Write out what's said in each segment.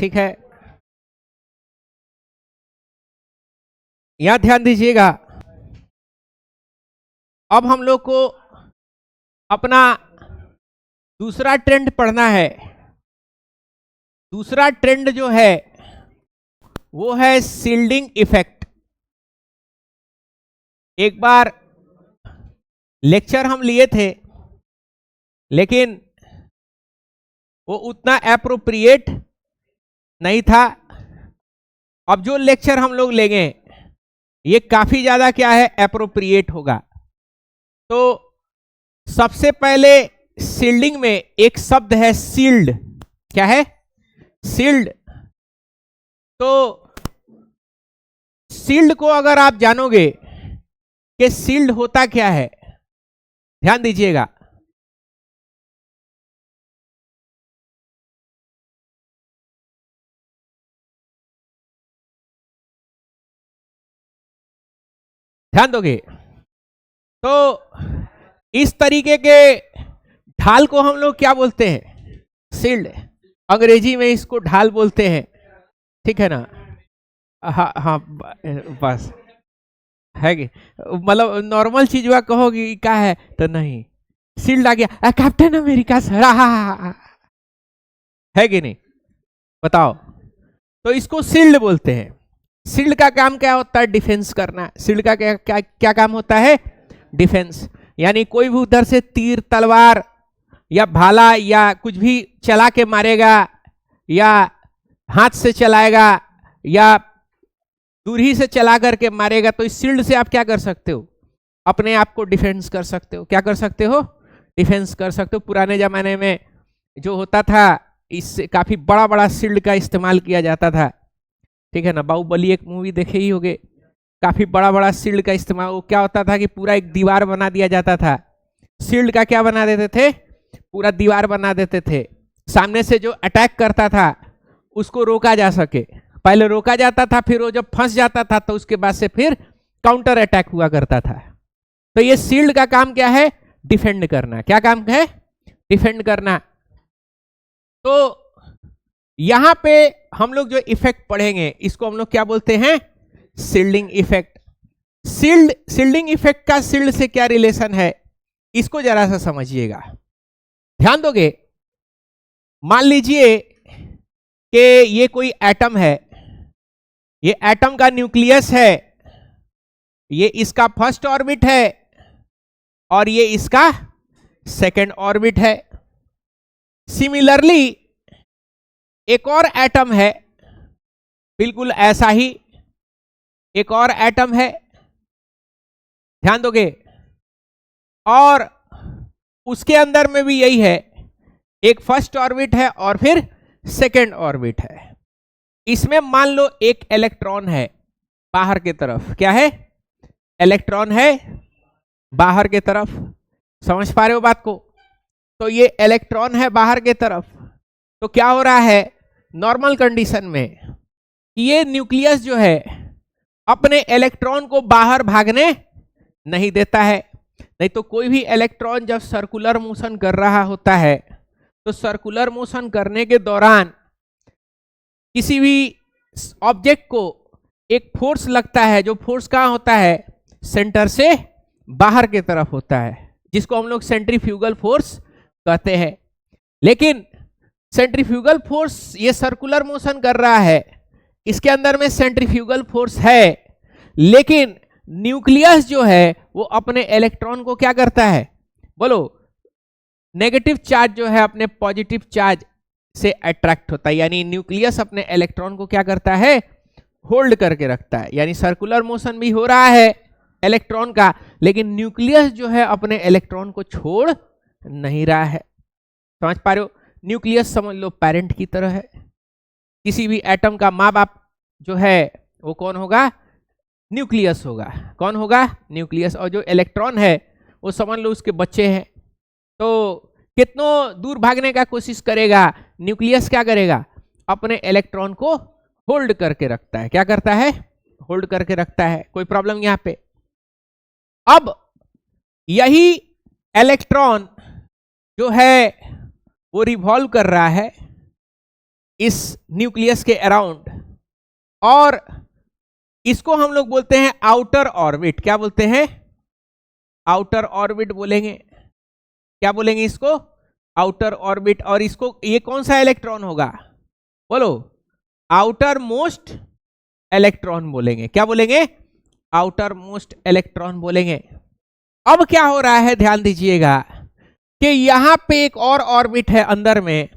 ठीक है, यहां ध्यान दीजिएगा। अब हम लोग को अपना दूसरा ट्रेंड पढ़ना है। दूसरा ट्रेंड जो है वो है शील्डिंग इफेक्ट। एक बार लेक्चर हम लिए थे, लेकिन वो उतना एप्रोप्रिएट नहीं था। अब जो लेक्चर हम लोग लेंगे ये काफी ज्यादा क्या है, एप्रोप्रिएट होगा। तो सबसे पहले शील्डिंग में एक शब्द है शील्ड। क्या है? शील्ड। तो शील्ड को अगर आप जानोगे कि शील्ड होता क्या है, ध्यान दीजिएगा। ध्यान दोगे तो इस तरीके के ढाल को हम लोग क्या बोलते हैं? शील्ड। अंग्रेजी में इसको ढाल बोलते हैं, ठीक है ना? हाँ हाँ, बस है कि मतलब नॉर्मल चीज हुआ कहोगी क्या है तो नहीं, शील्ड आ गया, कैप्टन अमेरिका सर, है कि नहीं? बताओ। तो इसको शील्ड बोलते हैं। शील्ड का काम क्या होता है? डिफेंस करना। शील्ड का क्या क्या क्या काम होता है? डिफेंस। यानी कोई भी उधर से तीर तलवार या भाला या कुछ भी चला के मारेगा, या हाथ से चलाएगा, या दूरी से चला करके मारेगा, तो इस शील्ड से आप क्या कर सकते हो? अपने आप को डिफेंस कर सकते हो। क्या कर सकते हो? डिफेंस कर सकते हो। पुराने जमाने में जो होता था, इससे काफी बड़ा बड़ा शील्ड का इस्तेमाल किया जाता था, ठीक है ना? बाहुबली एक मूवी देखे ही होगे, काफी बड़ा बड़ा शील्ड का इस्तेमाल। वो क्या होता था कि पूरा एक दीवार बना दिया जाता था। शील्ड का क्या बना देते थे? पूरा दीवार बना देते थे। सामने से जो अटैक करता था उसको रोका जा सके। पहले रोका जाता था, फिर वो जब फंस जाता था तो उसके बाद से फिर काउंटर अटैक हुआ करता था। तो ये शील्ड का काम क्या है? डिफेंड करना। क्या काम है? डिफेंड करना। तो यहां पे हम लोग जो इफेक्ट पढ़ेंगे इसको हम लोग क्या बोलते हैं? Shielding effect. शील्डिंग इफेक्ट का शील्ड से क्या रिलेशन है, इसको जरा सा समझिएगा, ध्यान दोगे। मान लीजिए कि ये कोई एटम है, ये एटम का न्यूक्लियस है, ये इसका फर्स्ट ऑर्बिट है और ये इसका सेकंड ऑर्बिट है। सिमिलरली एक और एटम है, बिल्कुल ऐसा ही एक और एटम है, ध्यान दोगे, और उसके अंदर में भी यही है, एक फर्स्ट ऑर्बिट है और फिर सेकंड ऑर्बिट है। इसमें मान लो एक इलेक्ट्रॉन है बाहर की तरफ। क्या है? इलेक्ट्रॉन है बाहर की तरफ। समझ पा रहे हो बात को? तो ये इलेक्ट्रॉन है बाहर की तरफ। तो क्या हो रहा है नॉर्मल कंडीशन में? ये न्यूक्लियस जो है अपने इलेक्ट्रॉन को बाहर भागने नहीं देता है। नहीं तो कोई भी इलेक्ट्रॉन जब सर्कुलर मोशन कर रहा होता है तो सर्कुलर मोशन करने के दौरान किसी भी ऑब्जेक्ट को एक फोर्स लगता है, जो फोर्स कहाँ होता है? सेंटर से बाहर की तरफ होता है, जिसको हम लोग सेंट्रीफ्यूगल फोर्स कहते हैं। लेकिन सेंट्रीफ्यूगल फोर्स, ये सर्कुलर मोशन कर रहा है, इसके अंदर में सेंट्रीफ्यूगल फोर्स है, लेकिन न्यूक्लियस जो है वो अपने इलेक्ट्रॉन को क्या करता है? बोलो। नेगेटिव चार्ज जो है अपने पॉजिटिव चार्ज से अट्रैक्ट होता है। यानी न्यूक्लियस अपने इलेक्ट्रॉन को क्या करता है? होल्ड करके रखता है। यानी सर्कुलर मोशन भी हो रहा है इलेक्ट्रॉन का, लेकिन न्यूक्लियस जो है अपने इलेक्ट्रॉन को छोड़ नहीं रहा है। समझ पा रहे हो? न्यूक्लियस समझ लो पेरेंट की तरह है। किसी भी एटम का माँ बाप जो है वो कौन होगा? न्यूक्लियस होगा। कौन होगा? न्यूक्लियस। और जो इलेक्ट्रॉन है वो समझ लो उसके बच्चे हैं। तो कितनों दूर भागने का कोशिश करेगा, न्यूक्लियस क्या करेगा? अपने इलेक्ट्रॉन को होल्ड करके रखता है। क्या करता है? होल्ड करके रखता है। कोई प्रॉब्लम यहां पे? अब यही इलेक्ट्रॉन जो है वो रिवॉल्व कर रहा है, इस न्यूक्लियस के अराउंड, और इसको हम लोग बोलते हैं आउटर ऑर्बिट। क्या बोलते हैं? आउटर ऑर्बिट बोलेंगे। क्या बोलेंगे इसको? Outer orbit. और इसको, ये कौन सा इलेक्ट्रॉन होगा? बोलो, आउटर मोस्ट इलेक्ट्रॉन बोलेंगे। क्या बोलेंगे? आउटर मोस्ट इलेक्ट्रॉन बोलेंगे। अब क्या हो रहा है, ध्यान दीजिएगा कि यहां पे एक और ऑर्बिट है अंदर में।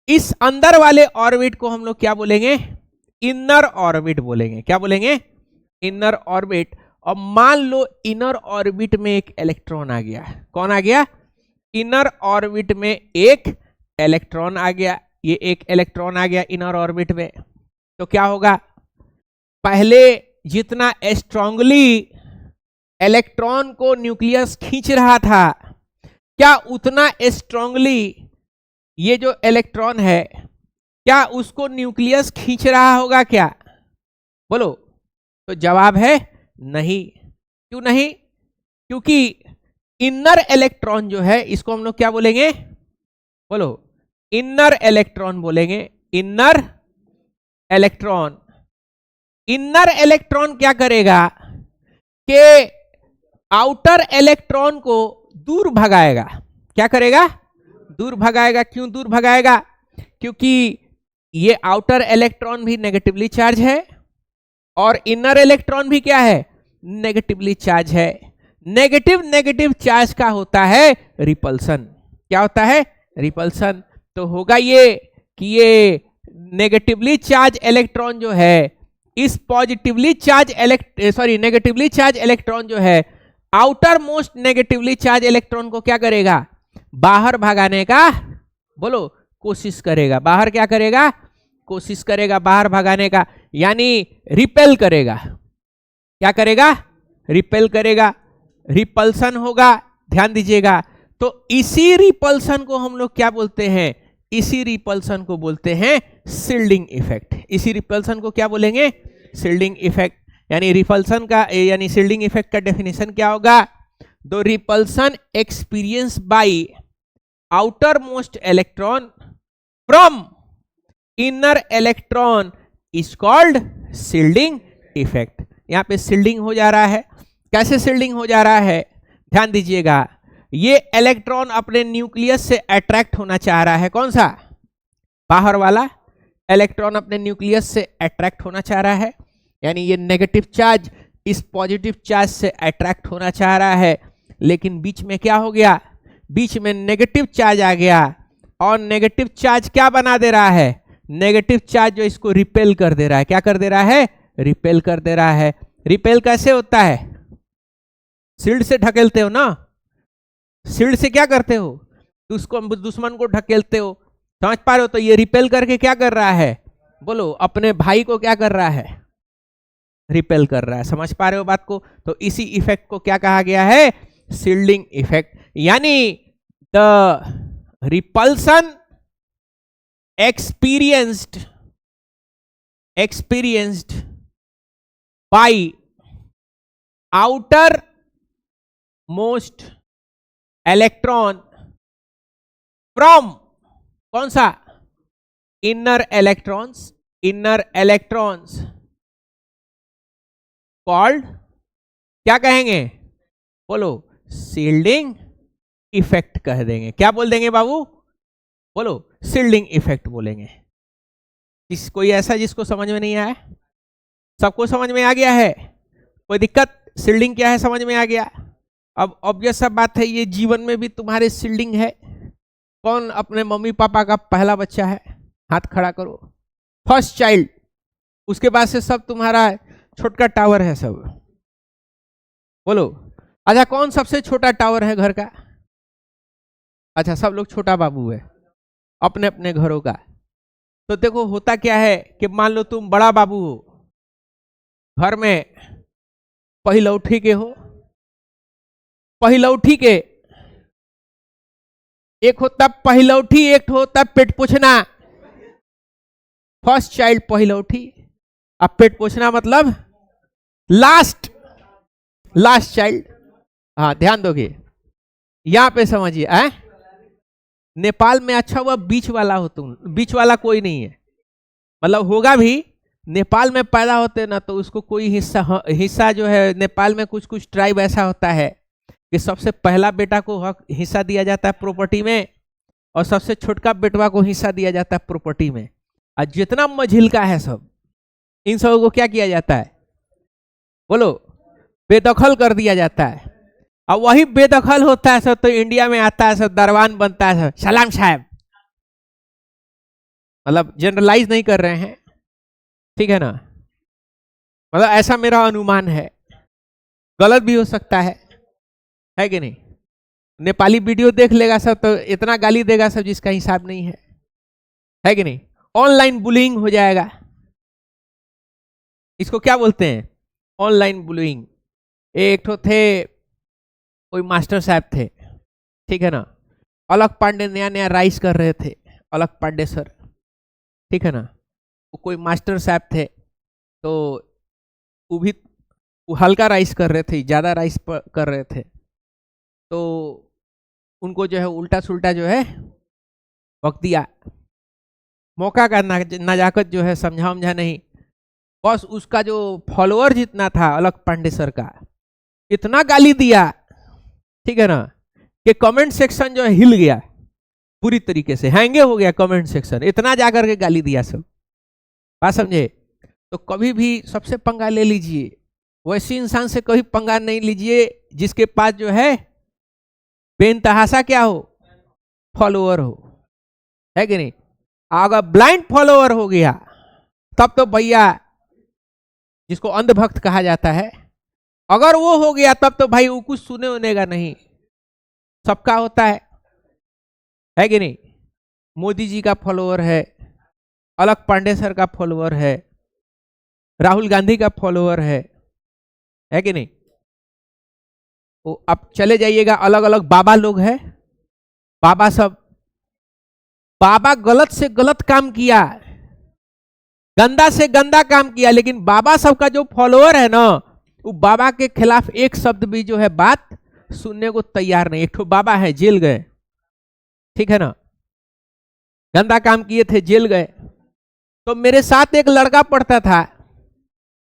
इस अंदर वाले ऑर्बिट को हम लोग क्या बोलेंगे? इनर ऑर्बिट बोलेंगे। क्या बोलेंगे? Inner orbit. और मान लो इनर ऑर्बिट में एक इलेक्ट्रॉन आ गया। कौन आ गया? इनर ऑर्बिट में एक इलेक्ट्रॉन आ गया। ये एक इलेक्ट्रॉन आ गया इनर ऑर्बिट में। तो क्या होगा? पहले जितना स्ट्रांगली इलेक्ट्रॉन को न्यूक्लियस खींच रहा था, क्या उतना स्ट्रांगली ये जो इलेक्ट्रॉन है, क्या उसको न्यूक्लियस खींच रहा होगा क्या? बोलो। तो जवाब है नहीं। क्यों नहीं? क्योंकि इनर इलेक्ट्रॉन जो है, इसको हम लोग क्या बोलेंगे? बोलो, इनर इलेक्ट्रॉन बोलेंगे। Inner electron. इनर इलेक्ट्रॉन क्या करेगा कि आउटर इलेक्ट्रॉन को दूर भगाएगा। क्या करेगा? दूर भगाएगा। क्यों दूर भगाएगा? क्योंकि ये आउटर इलेक्ट्रॉन भी नेगेटिवली चार्ज है और इनर इलेक्ट्रॉन भी क्या है? नेगेटिवली चार्ज है। नेगेटिव नेगेटिव चार्ज का होता है रिपल्सन। क्या होता है? रिपल्सन। तो होगा ये कि ये नेगेटिवली चार्ज इलेक्ट्रॉन जो है, इस positively charge negatively charge electron जो है, outer most negatively charge electron को क्या करेगा? बाहर भगाने का, बोलो, कोशिश करेगा। बाहर क्या करेगा? कोशिश करेगा बाहर भगाने का, यानी रिपेल करेगा। क्या करेगा? रिपेल करेगा। रिपल्सन होगा। ध्यान दीजिएगा। तो इसी रिपल्सन को हम लोग क्या बोलते हैं? इसी रिपल्सन को बोलते हैं शिल्डिंग इफेक्ट। इसी रिपल्सन को क्या बोलेंगे? Shielding effect. यानी रिपल्सन का, यानी शिल्डिंग इफेक्ट का डेफिनेशन क्या होगा? The repulsion experience by outer most electron from inner electron is called shielding effect. यहां पे शिल्डिंग हो जा रहा है। कैसे शिल्डिंग हो जा रहा है? ध्यान दीजिएगा। ये इलेक्ट्रॉन अपने न्यूक्लियस से अट्रैक्ट होना चाह रहा है। कौन सा? बाहर वाला इलेक्ट्रॉन अपने न्यूक्लियस से अट्रैक्ट होना चाह रहा है, यानी ये नेगेटिव चार्ज इस पॉजिटिव चार्ज से अट्रैक्ट होना चाह रहा है। लेकिन बीच में क्या हो गया? बीच में नेगेटिव चार्ज आ गया, और नेगेटिव चार्ज क्या बना दे रहा है? नेगेटिव चार्ज जो इसको रिपेल कर दे रहा है। क्या कर दे रहा है? रिपेल कर दे रहा है। रिपेल कैसे होता है? शील्ड से ढकेलते हो ना। शील्ड से क्या करते हो? दुश्मन को ढकेलते हो। समझ पा रहे हो? तो ये रिपेल करके क्या कर रहा है? बोलो, अपने भाई को क्या कर रहा है? रिपेल कर रहा है। समझ पा रहे हो बात को? तो इसी इफेक्ट को क्या कहा गया है? Shielding effect. यानी the repulsion experienced by outer most electron from कौन सा? inner electrons called क्या कहेंगे? बोलो, शील्डिंग इफेक्ट कह देंगे। क्या बोल देंगे बाबू? बोलो, शील्डिंग इफेक्ट बोलेंगे। कोई ऐसा जिसको समझ में नहीं आया? सबको समझ में आ गया है? कोई दिक्कत? शील्डिंग क्या है समझ में आ गया। अब ऑब्वियस सा बात है, ये जीवन में भी तुम्हारे शील्डिंग है। कौन अपने मम्मी पापा का पहला बच्चा है? हाथ खड़ा करो। First child. उसके बाद से सब तुम्हारा छोटा टावर है सब। बोलो। अच्छा, कौन सबसे छोटा टावर है घर का? अच्छा, सब लोग छोटा बाबू है अपने अपने घरों का। तो देखो होता क्या है कि मान लो तुम बड़ा बाबू हो, घर में पहिलौठी के हो। पहिलौठी के एक होता पहिलौठी, एक होता पेट पोछना। फर्स्ट चाइल्ड पहिलौठी, अब पेट पोछना मतलब लास्ट चाइल्ड। हाँ, ध्यान दोगे यहां पे समझिए। नेपाल में अच्छा हुआ बीच वाला हो तुम। बीच वाला कोई नहीं है। मतलब होगा भी, नेपाल में पैदा होते ना तो उसको कोई हिस्सा जो है, नेपाल में कुछ कुछ ट्राइब ऐसा होता है कि सबसे पहला बेटा को हक हिस्सा दिया जाता है प्रॉपर्टी में, और सबसे छोटका बेटवा को हिस्सा दिया जाता है प्रॉपर्टी में। और जितना मझिलका है सब, इन सब को क्या किया जाता है, बोलो, बेदखल कर दिया जाता है। अब वही बेदखल होता है सब तो इंडिया में आता है, सब दरबान बनता है, सब सलाम साहब, मतलब जनरलाइज नहीं कर रहे हैं, ठीक है ना, मतलब ऐसा मेरा अनुमान है, गलत भी हो सकता है कि नहीं। नेपाली वीडियो देख लेगा सब तो इतना गाली देगा सब जिसका हिसाब नहीं है कि नहीं। ऑनलाइन बुलिंग हो जाएगा, इसको क्या बोलते हैं, ऑनलाइन बुलिंग। एक तो थे कोई मास्टर साहब थे, ठीक है ना, अलग पांडे नया नया राइस कर रहे थे, अलग पांडे सर, ठीक है ना, वो कोई मास्टर साहब थे, तो वो भी हल्का राइस कर रहे थे, ज़्यादा राइस कर रहे थे, तो उनको जो है उल्टा सुल्टा जो है वक्त दिया, मौका का नजाकत जो है समझा उमझा नहीं, बस उसका जो फॉलोअर जितना था अलग पांडे सर का, इतना गाली दिया, ठीक है ना, कि कमेंट सेक्शन जो है हिल गया, पूरी तरीके से हैंगे हो गया कमेंट सेक्शन, इतना जाकर के गाली दिया सब, बात समझे। तो कभी भी सबसे पंगा ले लीजिए, वैसे इंसान से कभी पंगा नहीं लीजिए जिसके पास जो है बेनतहासा क्या हो, फॉलोअर हो, है कि नहीं। अगर ब्लाइंड फॉलोअर हो गया तब तो भैया, जिसको अंधभक्त कहा जाता है, अगर वो हो गया तब तो भाई वो कुछ सुने उनेगा नहीं, सबका होता है कि नहीं। मोदी जी का फॉलोअर है, अलग पांडे सर का फॉलोअर है, राहुल गांधी का फॉलोअर है कि नहीं। वो अब चले जाइएगा, अलग अलग बाबा लोग हैं, बाबा सब, बाबा गलत से गलत काम किया, गंदा से गंदा काम किया, लेकिन बाबा सबका जो फॉलोअर है ना, वो बाबा के खिलाफ एक शब्द भी जो है बात सुनने को तैयार नहीं। एक तो बाबा है, जेल गए, ठीक है ना, गंदा काम किए थे, जेल गए। तो मेरे साथ एक लड़का पढ़ता था,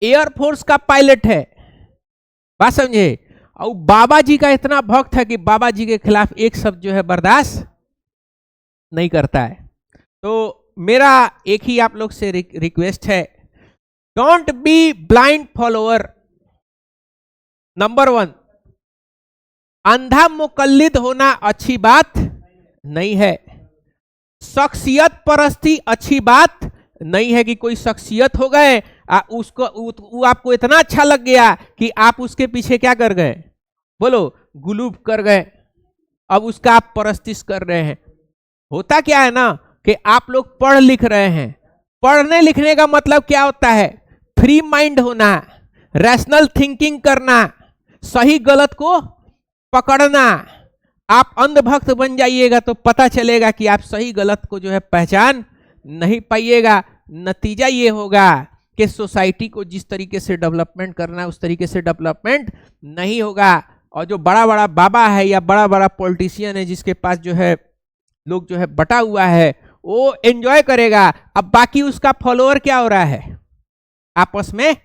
एयरफोर्स का पायलट है, बात समझे, और बाबा जी का इतना भक्त है कि बाबा जी के खिलाफ एक शब्द जो है बर्दाश्त नहीं करता है। तो मेरा एक ही आप लोग से रिक्वेस्ट है, don't be blind follower. Number 1, अंधा मुकल्लिद होना अच्छी बात नहीं है, शख्सियत परस्ती अच्छी बात नहीं है कि कोई शख्सियत हो गए, उसको वो आपको इतना अच्छा लग गया कि आप उसके पीछे क्या कर गए, बोलो, गुलूब कर गए, अब उसका आप परस्तिश कर रहे हैं। होता क्या है ना कि आप लोग पढ़ लिख रहे हैं, पढ़ने लिखने का मतलब क्या होता है, फ्री माइंड होना, रैशनल थिंकिंग करना, सही गलत को पकड़ना। आप अंधभक्त बन जाइएगा तो पता चलेगा कि आप सही गलत को जो है पहचान नहीं पाइएगा। नतीजा ये होगा कि सोसाइटी को जिस तरीके से डेवलपमेंट करना है उस तरीके से डेवलपमेंट नहीं होगा। और जो बड़ा बड़ा बाबा है या बड़ा बड़ा पॉलिटिशियन है जिसके पास जो है लोग जो है बटा हुआ है, वो एंजॉय करेगा। अब बाकी उसका फॉलोअर क्या हो रहा है, आपस में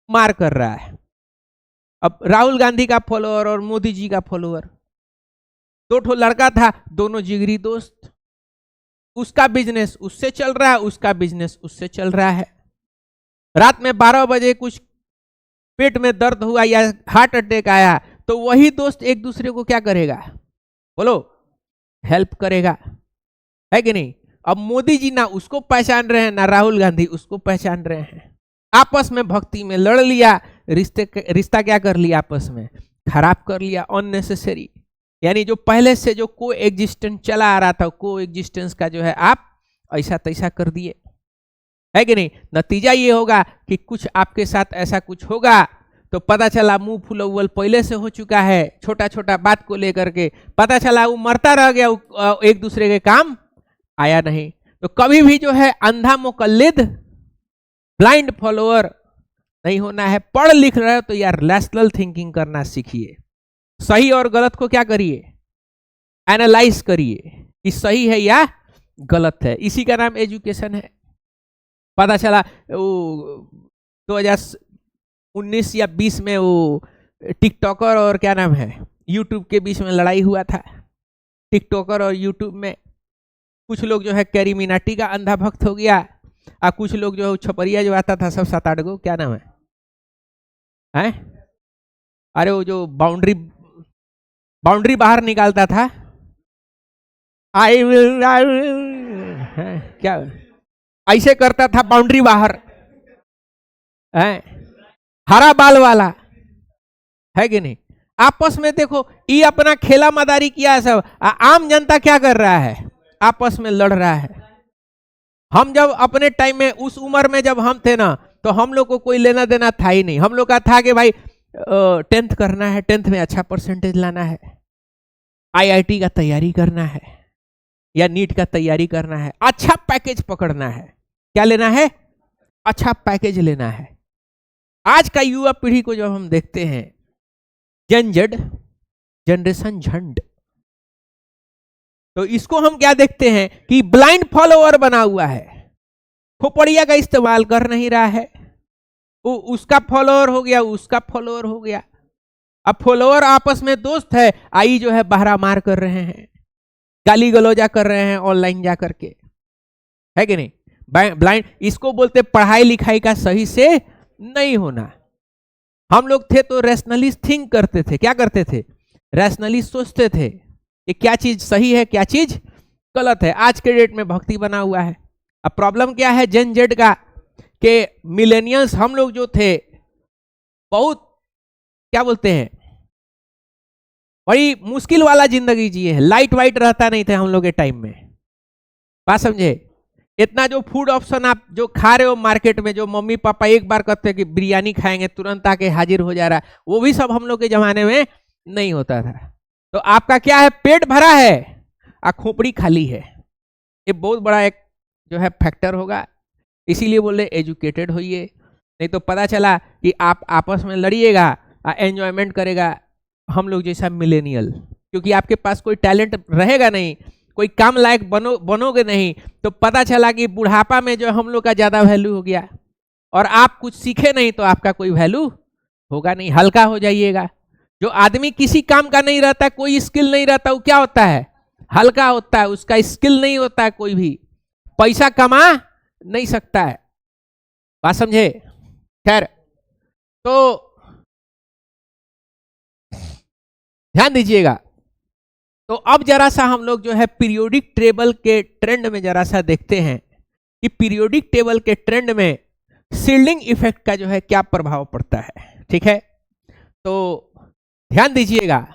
मार कर रहा है। अब राहुल गांधी का फॉलोअर और मोदी जी का फॉलोअर, दो ठो लड़का था, दोनों जिगरी दोस्त, उसका बिजनेस उससे चल रहा है, उसका बिजनेस उससे चल रहा है। रात में 12 बजे कुछ पेट में दर्द हुआ या हार्ट अटैक आया तो वही दोस्त एक दूसरे को क्या करेगा, बोलो, हेल्प करेगा, है कि नहीं। अब मोदी जी ना उसको पहचान रहे हैं ना राहुल गांधी उसको पहचान रहे हैं, आपस में भक्ति में लड़ लिया, रिश्ता क्या कर लिया, आपस में खराब कर लिया, अननेसेसरी। यानी जो पहले से जो को एग्जिस्टेंस चला आ रहा था, को एग्जिस्टेंस का जो है आप ऐसा तैसा कर दिए, है कि नहीं। नतीजा ये होगा कि कुछ आपके साथ ऐसा कुछ होगा तो पता चला मुंह फुलौल पहले से हो चुका है, छोटा छोटा बात को लेकर के पता चला वो मरता रह गया, एक दूसरे के काम आया नहीं। तो कभी भी जो है अंधा मुकल्लिद, ब्लाइंड फॉलोअर नहीं होना है। पढ़ लिख रहे हो तो यार रैशनल थिंकिंग करना सीखिए, सही और गलत को क्या करिए, एनालाइज करिए कि सही है या गलत है। इसी का नाम एजुकेशन है। पता चला वो 2019 या 20 में वो टिकटॉकर और क्या नाम है यूट्यूब के बीच में लड़ाई हुआ था। टिकटॉकर और यूट्यूब में कुछ लोग जो है कैरी मिनाटी का अंधा भक्त हो गया, और कुछ लोग जो है छपरिया जो आता था सब 7-8 गो, क्या नाम है हैं? अरे वो जो बाउंड्री बाहर निकालता था, आई विल क्या ऐसे करता था बाउंड्री बाहर है, हरा बाल वाला है कि नहीं। आपस में देखो ये अपना खेला मदारी किया सब, आम जनता क्या कर रहा है, आपस में लड़ रहा है। हम जब अपने टाइम में उस उम्र में जब हम थे ना, तो हम लोग को कोई लेना देना था ही नहीं। हम लोग का था कि भाई 10th करना है, 10th में अच्छा परसेंटेज लाना है, IIT का तैयारी करना है या नीट का तैयारी करना है, अच्छा पैकेज पकड़ना है। क्या लेना है? अच्छा पैकेज लेना है। आज का युवा पीढ़ी को जब हम देखते हैं, जनरेशन झंड, तो इसको हम क्या देखते हैं कि ब्लाइंड फॉलोअर बना हुआ है, खोपड़िया का इस्तेमाल कर नहीं रहा है। उसका फॉलोअर हो गया, उसका फॉलोअर हो गया। अब फॉलोअर आपस में दोस्त है, आई जो है बहरा मार कर रहे हैं, गाली गलौजा कर रहे हैं ऑनलाइन जा करके, है कि नहीं। ब्लाइंड इसको बोलते पढ़ाई लिखाई का सही से नहीं होना। हम लोग थे तो रैशनलिस्ट थिंक करते थे, क्या करते थे? रैशनलिस्ट सोचते थे कि क्या चीज सही है, क्या चीज गलत है। आज के डेट में भक्ति बना हुआ है। अब प्रॉब्लम क्या है जेन जेड का, कि मिलेनियल्स हम लोग जो थे बहुत क्या बोलते हैं, बड़ी मुश्किल वाला जिंदगी जिए हैं। लाइट वाइट रहता नहीं थे हम लोग के टाइम में, बात समझे। इतना जो फूड ऑप्शन आप जो खा रहे हो मार्केट में, जो मम्मी पापा एक बार कहते हैं कि बिरयानी खाएंगे तुरंत आके हाजिर हो जा रहा है, वो भी सब हम लोग के जमाने में नहीं होता था। तो आपका क्या है, पेट भरा है और खोपड़ी खाली है। ये बहुत बड़ा एक जो है फैक्टर होगा। इसीलिए बोले एजुकेटेड होइए, नहीं तो पता चला कि आप आपस में लड़िएगा और एंजॉयमेंट करेगा हम लोग जैसा मिलेनियल, क्योंकि आपके पास कोई टैलेंट रहेगा नहीं, कोई काम लायक बनोगे नहीं, तो पता चला कि बुढ़ापा में जो हम लोग का ज्यादा वैल्यू हो गया, और आप कुछ सीखे नहीं तो आपका कोई वैल्यू होगा नहीं, हल्का हो जाइएगा। जो आदमी किसी काम का नहीं रहता, कोई स्किल नहीं रहता, वो क्या होता है? हल्का होता है। उसका स्किल नहीं होता है, कोई भी पैसा कमा नहीं सकता है, बात समझे। खैर, तो ध्यान दीजिएगा। तो अब जरा सा हम लोग जो है पीरियोडिक टेबल के ट्रेंड में जरा सा देखते हैं कि पीरियोडिक टेबल के ट्रेंड में शील्डिंग इफेक्ट का जो है क्या प्रभाव पड़ता है। ठीक है, तो ध्यान दीजिएगा।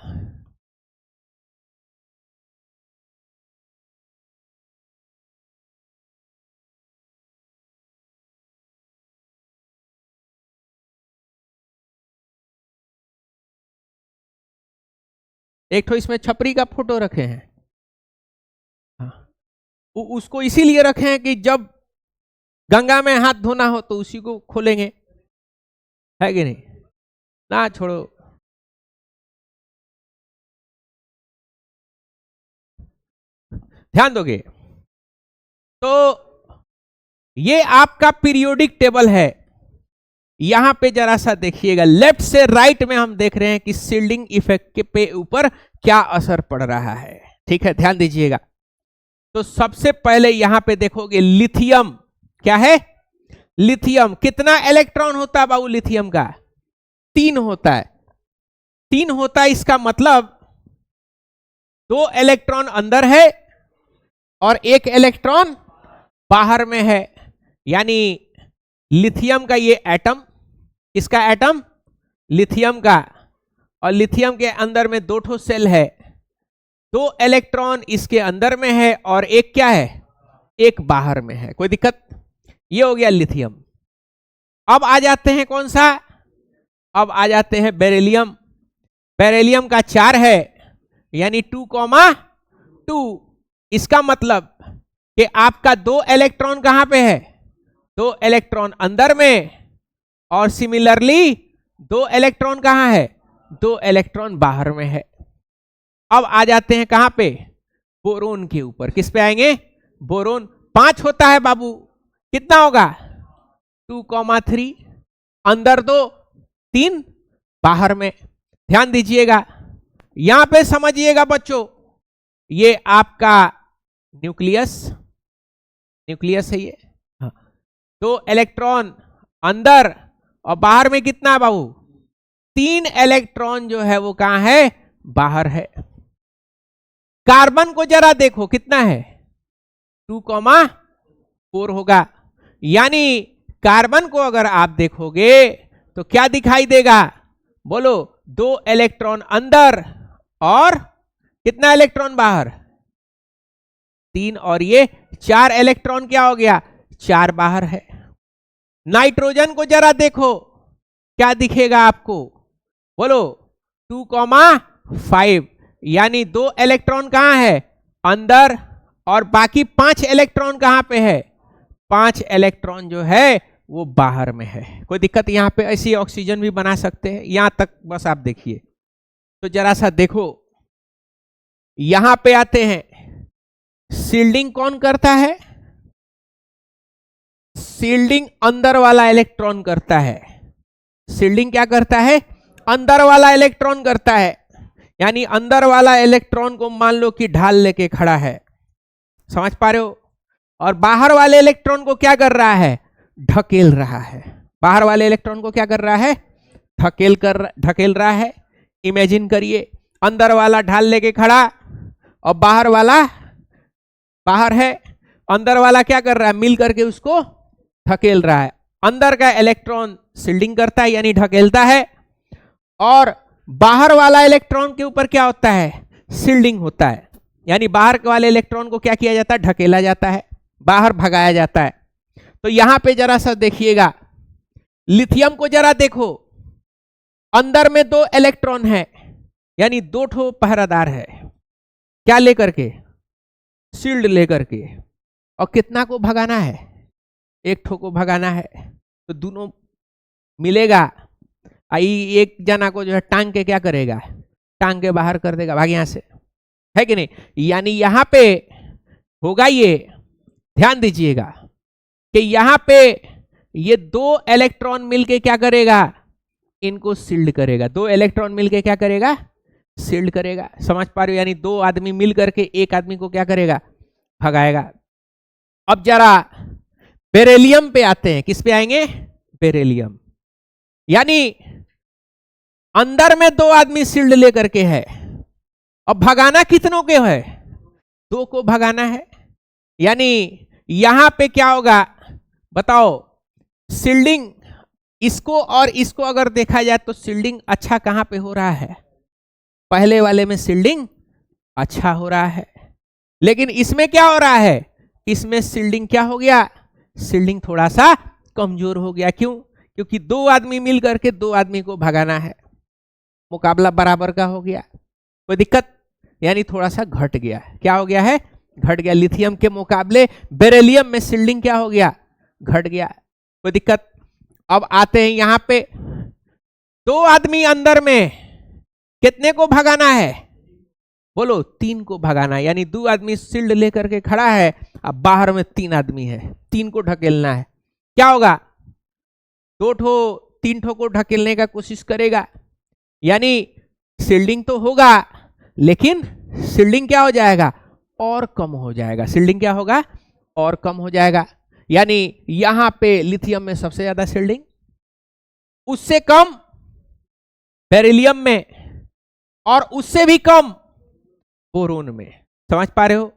एक तो इसमें छपरी का फोटो रखे हैं, उसको इसीलिए रखे हैं कि जब गंगा में हाथ धोना हो तो उसी को खोलेंगे, है कि नहीं। ना छोड़ो, ध्यान दोगे तो ये आपका पीरियोडिक टेबल है। यहां पे जरा सा देखिएगा, लेफ्ट से राइट में हम देख रहे हैं कि शील्डिंग इफेक्ट के पे ऊपर क्या असर पड़ रहा है। ठीक है, ध्यान दीजिएगा। तो सबसे पहले यहां पे देखोगे लिथियम, क्या है? लिथियम। कितना इलेक्ट्रॉन होता है बाबू लिथियम का? 3 होता है। 3 होता है, इसका मतलब 2 इलेक्ट्रॉन अंदर है और 1 इलेक्ट्रॉन बाहर में है। यानी लिथियम का ये एटम, इसका एटम लिथियम का, और लिथियम के अंदर में 2 ठो सेल है, 2 इलेक्ट्रॉन इसके अंदर में है और 1 क्या है? 1 बाहर में है। कोई दिक्कत? ये हो गया लिथियम। अब आ जाते हैं कौन सा? अब आ जाते हैं बेरिलियम। बेरिलियम का 4 है, यानी 2,2। इसका मतलब कि आपका 2 इलेक्ट्रॉन कहां पे है? 2 इलेक्ट्रॉन अंदर में, और सिमिलरली 2 इलेक्ट्रॉन कहां है? 2 इलेक्ट्रॉन बाहर में है। अब आ जाते हैं कहां पे? बोरोन के ऊपर। किस पे आएंगे? बोरोन। 5 होता है बाबू, कितना होगा? 2,3, अंदर 2, 3 बाहर में। ध्यान दीजिएगा, यहां पे समझिएगा बच्चों, ये आपका न्यूक्लियस है ये। हाँ। 2 इलेक्ट्रॉन अंदर और बाहर में कितना है बाबू? 3 इलेक्ट्रॉन जो है वो कहां है? बाहर है। कार्बन को जरा देखो कितना है? 2,4 होगा। यानी कार्बन को अगर आप देखोगे तो क्या दिखाई देगा? बोलो, 2 इलेक्ट्रॉन अंदर और कितना इलेक्ट्रॉन बाहर? 3, और ये 4 इलेक्ट्रॉन क्या हो गया? 4 बाहर है। नाइट्रोजन को जरा देखो, क्या दिखेगा आपको? बोलो, 2,5, यानी 2 इलेक्ट्रॉन कहां है? अंदर, और बाकी 5 इलेक्ट्रॉन कहां पे है? 5 इलेक्ट्रॉन जो है वो बाहर में है। कोई दिक्कत? यहां पे ऐसी ऑक्सीजन भी बना सकते हैं, यहां तक बस आप देखिए। तो जरा सा देखो, यहां पे आते हैं, शील्डिंग कौन करता है? शील्डिंग अंदर वाला इलेक्ट्रॉन करता है। शील्डिंग क्या करता है? अंदर वाला इलेक्ट्रॉन करता है। यानी अंदर वाला इलेक्ट्रॉन को मान लो कि ढाल लेके खड़ा है, समझ पा रहे हो? और बाहर वाले इलेक्ट्रॉन को क्या कर रहा है? ढकेल रहा है। बाहर वाले इलेक्ट्रॉन को क्या कर रहा है? ढकेल रहा है। इमेजिन करिए, अंदर वाला ढाल लेके खड़ा और बाहर वाला बाहर है। अंदर वाला क्या कर रहा है? मिल करके उसको ढकेल रहा है। अंदर का इलेक्ट्रॉन शील्डिंग करता है यानी ढकेलता है, और बाहर वाला इलेक्ट्रॉन के ऊपर क्या होता है? शील्डिंग होता है। यानी बाहर वाले इलेक्ट्रॉन को क्या किया जाता है? ढकेला जाता है, बाहर भगाया जाता है। तो यहां पे जरा सा देखिएगा, लिथियम को जरा देखो, अंदर में 2 इलेक्ट्रॉन है, यानी 2 ठो पहरादार है। क्या लेकर के? शील्ड लेकर के। और कितना को भगाना है? 1 ठो को भगाना है। तो दोनों मिलेगा, एक जना को जो है टांग के क्या करेगा? टांग के बाहर कर देगा, भाग यहां से, है कि नहीं? यानी यहां पे होगा ये, ध्यान दीजिएगा कि यहां पे ये 2 इलेक्ट्रॉन मिलके क्या करेगा? इनको शील्ड करेगा। 2 इलेक्ट्रॉन मिलके क्या करेगा? शील्ड करेगा। समझ पा रहे हो? यानी 2 आदमी मिल करके एक आदमी को क्या करेगा? भगाएगा। अब जरा बेरिलियम पे आते हैं। किस पे आएंगे? बेरिलियम। यानी अंदर में 2 आदमी शील्ड लेकर के है, अब भगाना कितनों के है? 2 को भगाना है। यानी यहां पे क्या होगा बताओ? शील्डिंग इसको और इसको अगर देखा जाए तो शील्डिंग अच्छा कहां पे हो रहा है? पहले वाले में शील्डिंग अच्छा हो रहा है, लेकिन इसमें क्या हो रहा है? इसमें शील्डिंग क्या हो गया? शील्डिंग थोड़ा सा कमजोर हो गया। क्यों? क्योंकि 2 आदमी मिल करके 2 आदमी को भगाना है, मुकाबला बराबर का हो गया। कोई दिक्कत? यानी थोड़ा सा घट गया। क्या हो गया है? घट गया। लिथियम के मुकाबले बेरिलियम में शील्डिंग क्या हो गया? घट गया। कोई दिक्कत? अब आते हैं यहां पे, 2 आदमी अंदर में, कितने को भगाना है? बोलो, 3 को भगाना है। यानी 2 आदमी शील्ड लेकर के खड़ा है, अब बाहर में 3 आदमी है, 3 को ढकेलना है। क्या होगा? 2 ठो 3 ठो को ढकेलने का कोशिश करेगा। यानी शील्डिंग तो होगा, लेकिन शील्डिंग क्या हो जाएगा? और कम हो जाएगा। शील्डिंग क्या होगा? और कम हो जाएगा। यानी यहां पे लिथियम में सबसे ज्यादा शील्डिंग, उससे कम बेरिलियम में, और उससे भी कम बोरोन में। समझ पा रहे हो?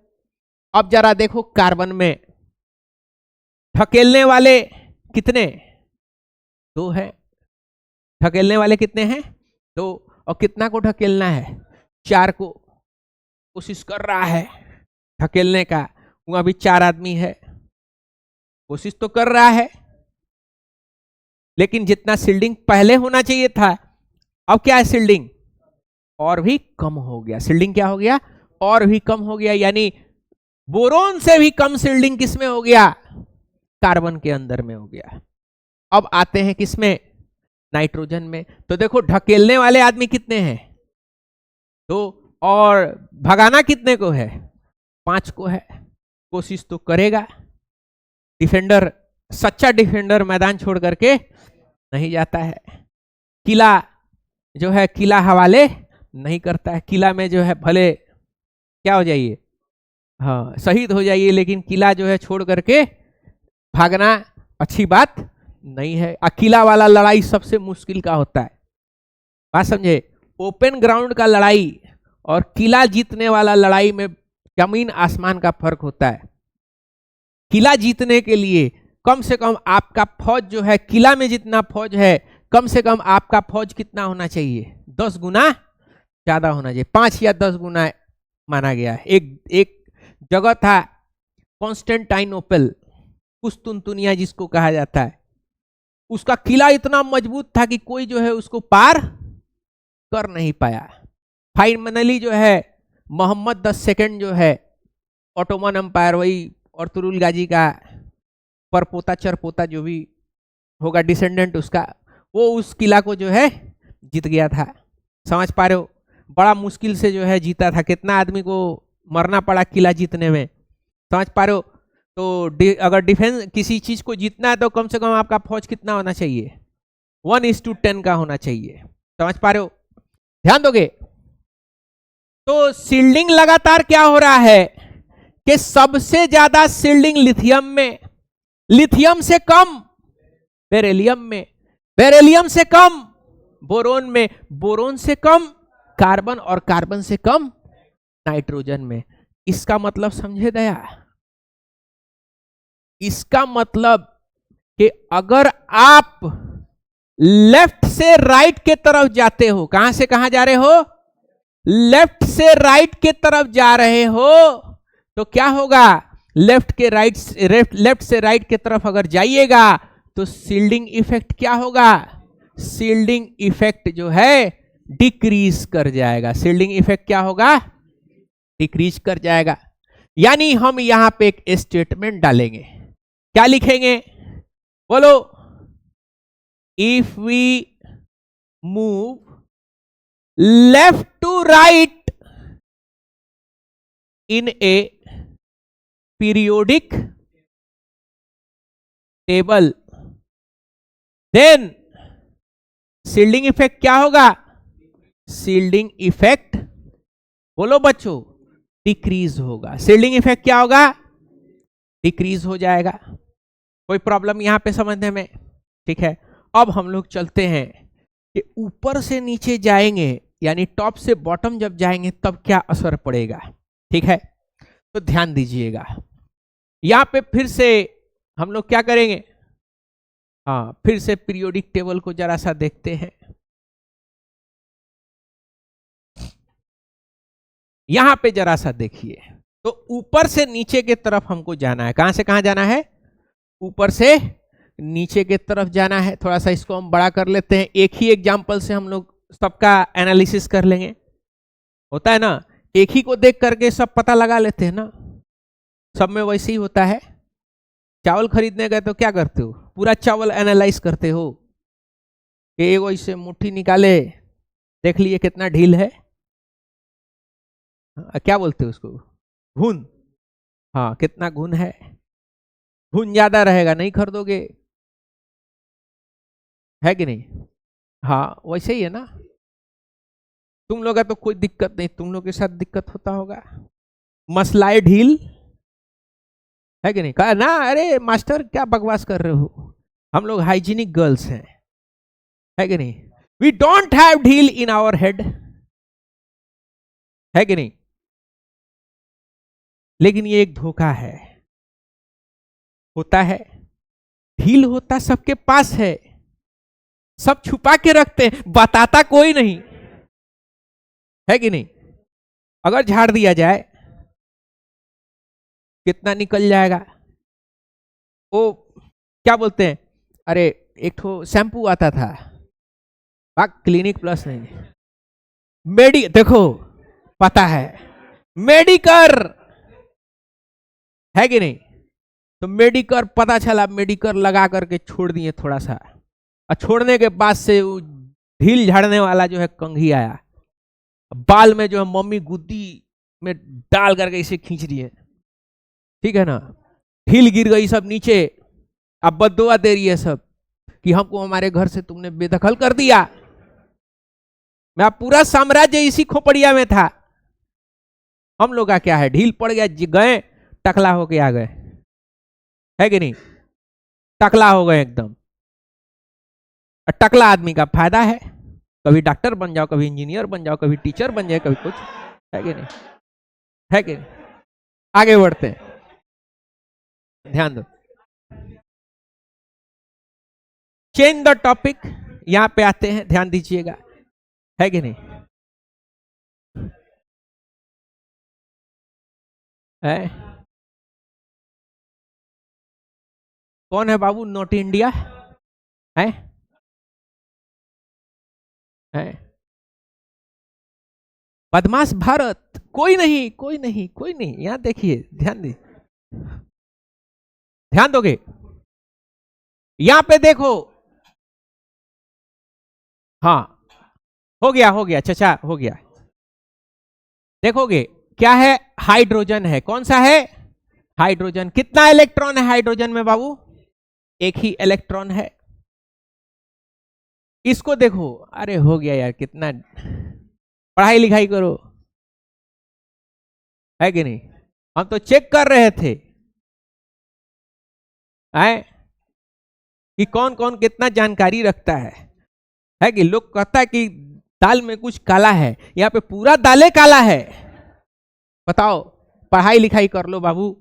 अब जरा देखो कार्बन में, ढकेलने वाले कितने? 2 है। ढकेलने वाले कितने हैं? 2। और कितना को ढकेलना है? 4 को। कोशिश कर रहा है ढकेलने का, वो अभी 4 आदमी है, कोशिश तो कर रहा है, लेकिन जितना शील्डिंग पहले होना चाहिए था, अब क्या है? शील्डिंग और भी कम हो गया। शील्डिंग क्या हो गया? और भी कम हो गया। यानी बोरोन से भी कम शील्डिंग किसमें हो गया? कार्बन के अंदर में हो गया। अब आते हैं किसमें? नाइट्रोजन में। तो देखो, ढकेलने वाले आदमी कितने हैं? 2। और भगाना कितने को है? 5 को है। कोशिश तो करेगा, डिफेंडर सच्चा डिफेंडर मैदान छोड़ करके नहीं जाता है। किला जो है किला हवाले नहीं करता है। किला में जो है भले क्या हो जाइए, हाँ शहीद हो जाइए, लेकिन किला जो है छोड़ करके भागना अच्छी बात नहीं है। किला वाला लड़ाई सबसे मुश्किल का होता है, बात समझे। ओपन ग्राउंड का लड़ाई और किला जीतने वाला लड़ाई में जमीन आसमान का फर्क होता है। किला जीतने के लिए कम से कम आपका फौज जो है, किला में जितना फौज है कम से कम आपका फौज कितना होना चाहिए, 10 गुना ज्यादा होना चाहिए, 5 या 10 गुना माना गया है। एक जगह था कॉन्स्टेंटाइनोपल, कुस्तुनतुनिया जिसको कहा जाता है, उसका किला इतना मजबूत था कि कोई जो है उसको पार कर नहीं पाया। फाइनली जो है मोहम्मद द सेकंड जो है ऑटोमन एम्पायर, वही अर्तुगरुल गाजी का परपोता चरपोता जो भी होगा डिसेंडेंट उसका, वो उस किला को जो है जीत गया था। समझ पा रहे हो, बड़ा मुश्किल से जो है जीता था, कितना आदमी को मरना पड़ा किला जीतने में, समझ पा रहे हो। तो अगर डिफेंस किसी चीज को जीतना है तो कम से कम आपका फौज कितना होना चाहिए, 1:10 का होना चाहिए, समझ पा रहे हो, ध्यान दोगे। तो शील्डिंग लगातार क्या हो रहा है कि सबसे ज्यादा शील्डिंग लिथियम में, लिथियम से कम बेरिलियम में, बेरिलियम से कम बोरोन में, बोरोन से कम कार्बन और कार्बन से कम नाइट्रोजन में। इसका मतलब समझे दया, इसका मतलब कि अगर आप लेफ्ट से राइट के तरफ जाते हो, कहां से कहां जा रहे हो, लेफ्ट से राइट के तरफ जा रहे हो, तो क्या होगा, लेफ्ट से राइट के तरफ अगर जाइएगा तो शील्डिंग इफेक्ट क्या होगा, शील्डिंग इफेक्ट जो है डिक्रीज कर जाएगा। शील्डिंग इफेक्ट क्या होगा, डिक्रीज कर जाएगा। यानी हम यहां पे एक स्टेटमेंट डालेंगे, क्या लिखेंगे, बोलो, if we move left to right in a periodic table, then shielding effect क्या होगा, शील्डिंग इफेक्ट, बोलो बच्चों, डिक्रीज होगा। शील्डिंग इफेक्ट क्या होगा, डिक्रीज हो जाएगा। कोई प्रॉब्लम यहां पे समझने में, ठीक है। अब हम लोग चलते हैं कि ऊपर से नीचे जाएंगे, यानी टॉप से बॉटम जब जाएंगे तब क्या असर पड़ेगा, ठीक है। तो ध्यान दीजिएगा, यहां पे फिर से हम लोग क्या करेंगे, हाँ फिर से पीरियोडिक टेबल को जरा सा देखते हैं। यहां पे जरा सा देखिए, तो ऊपर से नीचे के तरफ हमको जाना है। कहां से कहां जाना है, ऊपर से नीचे के तरफ जाना है। थोड़ा सा इसको हम बड़ा कर लेते हैं, एक ही एग्जांपल से हम लोग सबका एनालिसिस कर लेंगे। होता है ना, एक ही को देख करके सब पता लगा लेते हैं ना, सब में वैसे ही होता है। चावल खरीदने गए तो क्या करते हो, पूरा चावल एनालाइज करते हो कि एगो इसे मुट्ठी निकाले, देख लिए कितना ढील है, क्या बोलते हो उसको, घुन, हाँ कितना घुन है, घुन ज्यादा रहेगा नहीं खरीदोगे, है कि नहीं। हाँ वैसे ही है ना, तुम लोग का तो कोई दिक्कत नहीं, तुम लोग के साथ दिक्कत होता होगा, मसलाए ढील, है कि नहीं, कहा ना, अरे मास्टर क्या बकवास कर रहे हो, हम लोग हाइजीनिक गर्ल्स हैं, है कि नहीं। वी डोंट हैव ढील इन आवर हेड, है कि नहीं। लेकिन ये एक धोखा है, होता है, ढील होता सबके पास है, सब छुपा के रखते हैं, बताता कोई नहीं, है कि नहीं। अगर झाड़ दिया जाए कितना निकल जाएगा। वो क्या बोलते हैं, अरे एक तो शैम्पू आता था, क्लिनिक प्लस नहीं, देखो पता है, मेडिकर, है कि नहीं। तो मेडिकर, पता चला मेडिकर लगा करके छोड़ दिए थोड़ा सा, और छोड़ने के बाद से वो ढील झाड़ने वाला जो है कंघी आया, बाल में जो है मम्मी गुद्दी में डाल करके इसे खींच रही है, ठीक है ना, ढील गिर गई सब नीचे, अब बद्दुआ दे रही है सब कि हमको हमारे घर से तुमने बेदखल कर दिया। मैं पूरा साम्राज्य इसी खोपड़िया में था। हम लोग का क्या है, ढील पड़ गया, गए टकला होके आ गए, है कि नहीं? टकला हो गए एकदम। टकला आदमी का फायदा है, कभी डॉक्टर बन जाओ, कभी इंजीनियर बन जाओ, कभी टीचर बन जाए, कभी कुछ, है कि नहीं? है कि नहीं? आगे बढ़ते हैं, ध्यान दो। चेंज द टॉपिक, यहां पे आते हैं, ध्यान दीजिएगा, है कि नहीं? है? कौन है बाबू नोट इंडिया? है? है? बदमाश भारत? कोई नहीं, कोई नहीं, कोई नहीं। यहां देखिए, ध्यान दी, ध्यान दोगे, यहां पे देखो। हाँ, हो गया, हो गया चचा, हो गया। देखोगे क्या है, हाइड्रोजन है। कौन सा है? हाइड्रोजन। कितना इलेक्ट्रॉन है हाइड्रोजन में बाबू? एक ही इलेक्ट्रॉन है। इसको देखो, अरे हो गया यार, कितना पढ़ाई लिखाई करो, है कि नहीं? हम तो चेक कर रहे थे, है कि कौन कौन कितना जानकारी रखता है कि लोग कहता है कि दाल में कुछ काला है, यहाँ पे पूरा दाले काला है। बताओ, पढ़ाई लिखाई कर लो बाबू।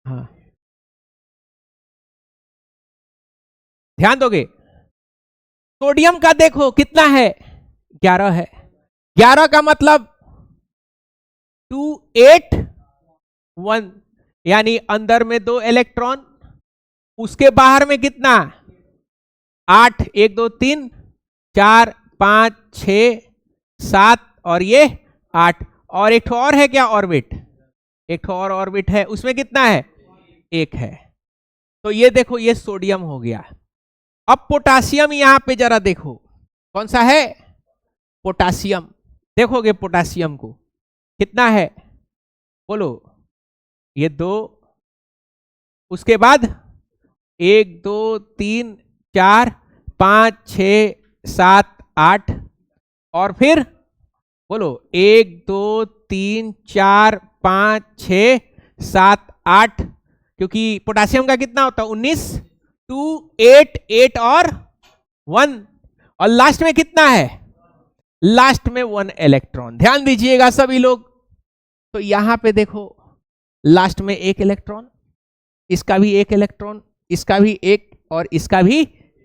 हाँ, ध्यान दोगे। सोडियम का देखो कितना है, 11 है। 11 का मतलब 281, यानी अंदर में 2 इलेक्ट्रॉन, उसके बाहर में कितना? 8, 1 2 3 4 5 6 7 और ये 8। और एक और है क्या, ऑर्बिट? एक और ऑर्बिट है, उसमें कितना है? 1 है। तो ये देखो, ये सोडियम हो गया। अब पोटासियम यहां पे जरा देखो, कौन सा है? पोटासियम। देखोगे पोटासियम को कितना है, बोलो? ये 2, उसके बाद 1 2 3 4 5 6 7 8, और फिर बोलो 1 2 3 4 5 6 7 8, क्योंकि पोटासियम का कितना होता है? 19, 2 8 8 और 1, और लास्ट में कितना है? लास्ट में 1 इलेक्ट्रॉन। ध्यान दीजिएगा सभी लोग। तो यहां पे देखो, लास्ट में 1 इलेक्ट्रॉन, इसका भी 1 इलेक्ट्रॉन, इसका भी 1 और इसका भी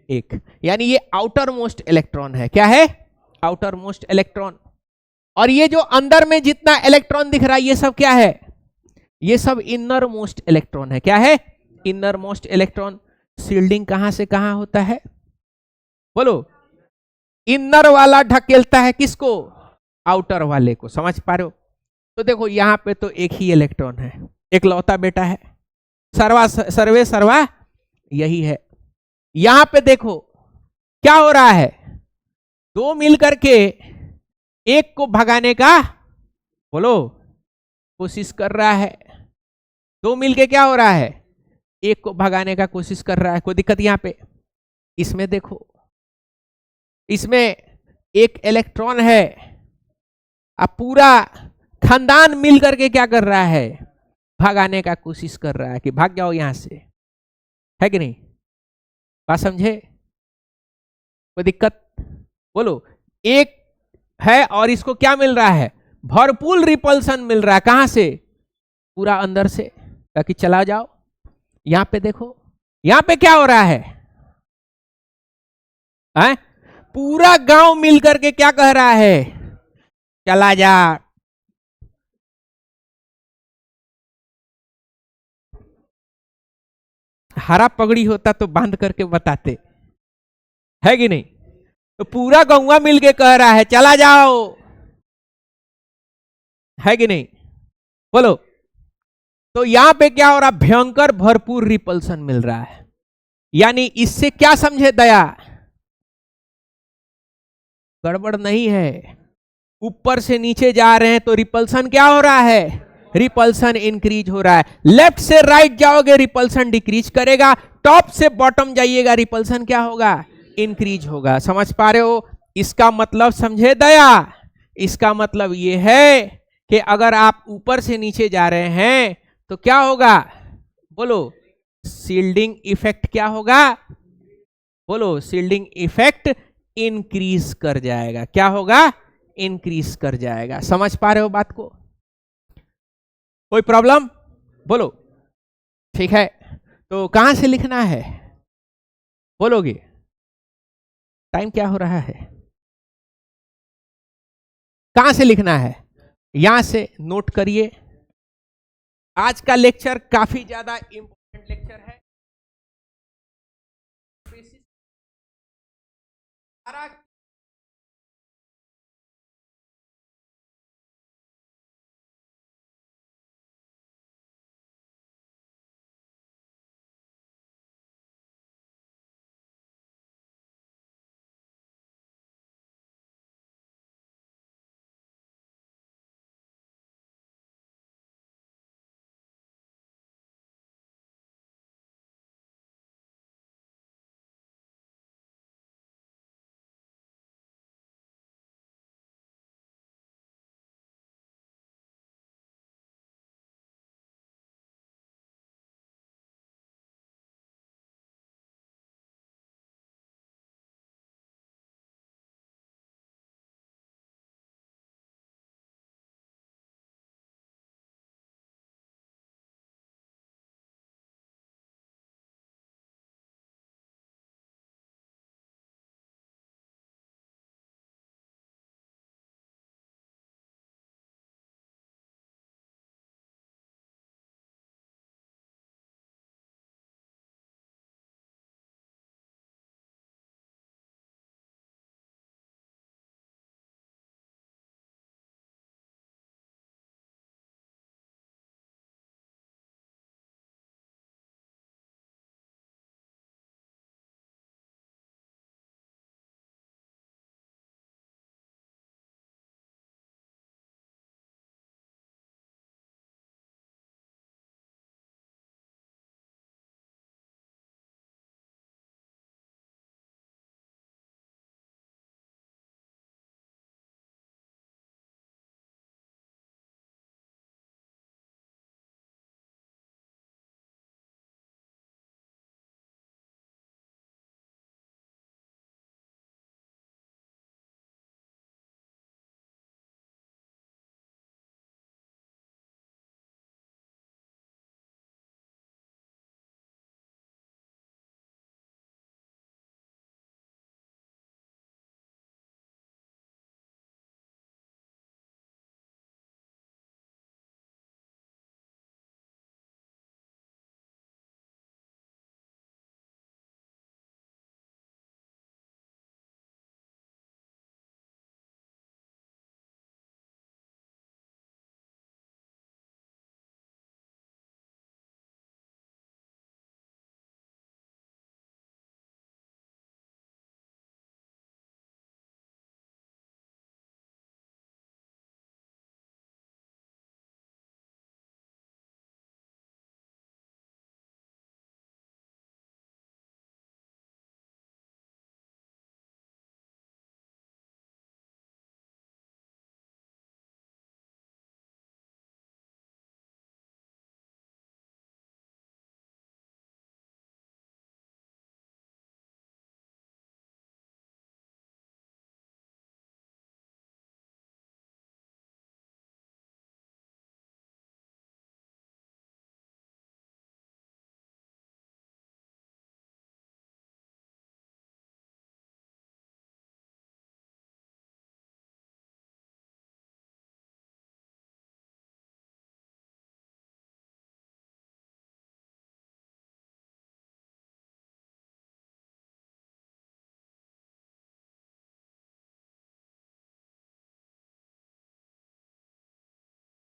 1, यानी ये आउटर मोस्ट इलेक्ट्रॉन है। क्या है? Outer most electron. और ये जो अंदर में जितना इलेक्ट्रॉन दिख रहा है, ये सब क्या है? ये सब इनर मोस्ट इलेक्ट्रॉन है। क्या है? Inner most electron. शील्डिंग कहां से कहां होता है, बोलो? इनर वाला ढकेलता है किसको? आउटर वाले को। समझ पा रहे हो? तो देखो यहां पे तो एक ही इलेक्ट्रॉन है, एक लौता बेटा है, सर्वा सर्वे सर्वा यही है। यहां पे देखो क्या हो रहा है, 2 मिल करके एक को भगाने का, बोलो, कोशिश कर रहा है। 2 मिलके क्या हो रहा है? एक को भगाने का कोशिश कर रहा है। कोई दिक्कत यहां पे? इसमें देखो, इसमें एक इलेक्ट्रॉन है, अब पूरा खानदान मिल करके क्या कर रहा है? भगाने का कोशिश कर रहा है कि भाग जाओ यहां से, है कि नहीं? बात समझे? कोई दिक्कत? बोलो। एक है और इसको क्या मिल रहा है? भरपूर रिपल्सन मिल रहा है। कहां से? पूरा अंदर से, ताकि चला जाओ। यहां पे देखो, यहां पे क्या हो रहा है? पूरा गांव मिल करके क्या कह रहा है? चला जा। हरा पगड़ी होता तो बांध करके बताते, है कि नहीं? तो पूरा गौवा मिलके कह रहा है चला जाओ, है कि नहीं? बोलो। तो यहां पे क्या हो रहा? भयंकर भरपूर रिपल्सन मिल रहा है। यानी इससे क्या समझे दया? गड़बड़ नहीं है। ऊपर से नीचे जा रहे हैं तो रिपल्सन क्या हो रहा है? रिपल्सन इंक्रीज हो रहा है। लेफ्ट से राइट जाओगे रिपल्सन डिक्रीज करेगा, टॉप से बॉटम जाइएगा रिपल्सन क्या होगा, इंक्रीज होगा। समझ पा रहे हो? इसका मतलब समझे दया, इसका मतलब ये है कि अगर आप ऊपर से नीचे जा रहे हैं तो क्या होगा, बोलो, शील्डिंग इफेक्ट क्या होगा, बोलो, शील्डिंग इफेक्ट इंक्रीज कर जाएगा। क्या होगा, इंक्रीज कर जाएगा। समझ पा रहे हो बात को? कोई प्रॉब्लम, बोलो। ठीक है, तो कहां से लिखना है बोलोगे? टाइम क्या हो रहा है, कहां से लिखना है? यहां से नोट करिए। आज का लेक्चर काफी ज्यादा इंपॉर्टेंट लेक्चर है। सारा